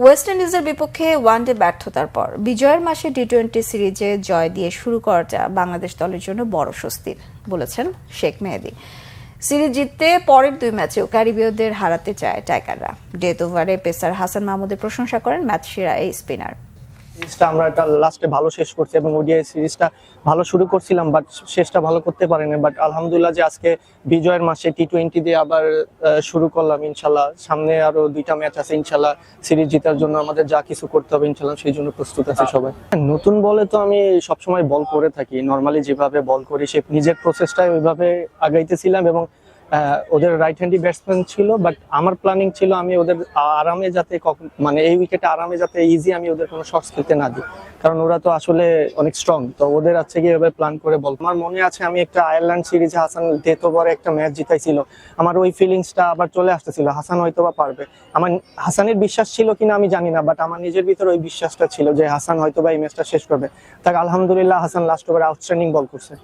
West ইন্ডিজের বিপক্ষে one day ব্যর্থতার পর বিজয়ের মাসে টি-20 সিরিজে জয় দিয়ে শুরু করাটা বাংলাদেশ দলের জন্য বড় স্বস্তির বলেছেন শেখ মেহেদী। সিরিজ জিততে পরের দুই ম্যাচেও ক্যারিবীয়দের হারাতে চায় টাইগাররা। ডেথ ওভারে পেসার হাসান মাহমুদের প্রশংসা করেন ম্যাচ সেরা এই স্পিনার। সিরিজটা আমরা এটা লাস্টে ভালো শেষ করছি এবং ওডিআই সিরিজটা ভালো শুরু করছিলাম, বাট শেষটা ভালো করতে পারিনি। বাট আলহামদুলিল্লাহ যে আজকে বিজয়ের মাসে টি-20 দিয়ে আবার শুরু করলাম। ইনশাল্লাহ সামনে আরো দুইটা ম্যাচ আছে, ইনশাল্লাহ সিরিজ জেতার জন্য আমাদের যা কিছু করতে হবে ইনশাল্লাহ সেই জন্য প্রস্তুত আছে সবাই। নতুন বলে তো আমি সবসময় বল করে থাকি, নর্মালি যেভাবে বল করি সে নিজের প্রসেসটাই ওইভাবে আগাইতেছিলাম এবং ওদের রাইট হ্যান্ডি ব্যাটসম্যান ছিল, বাট আমার প্ল্যানিং ছিল আমি ওদের আরামে যাতে মানে এই উইকেটে আরামে যাতে ইজি আমি ওদের কোনো শর্টস খেলতে না দিই, কারণ ওরা তো আসলে অনেক স্ট্রং। তো ওদের আছে গিয়ে এভাবে প্ল্যান করে বল। আমার মনে আছে আমি একটা আয়ারল্যান্ড সিরিজে হাসান ডেথ ওভারে একটা ম্যাচ জিতাইছিল, আমার ওই ফিলিংসটা আবার চলে আসতেছিল হাসান হয়তো বা পারবে। আমার হাসানের বিশ্বাস ছিল কিনা আমি জানি না, বাট আমার নিজের ভিতরে ওই বিশ্বাসটা ছিল যে হাসান হয়তো বা এই ম্যাচটা শেষ করবে। তাই আলহামদুলিল্লাহ হাসান লাস্ট ওভারে আউটস্ট্যান্ডিং বল করছে।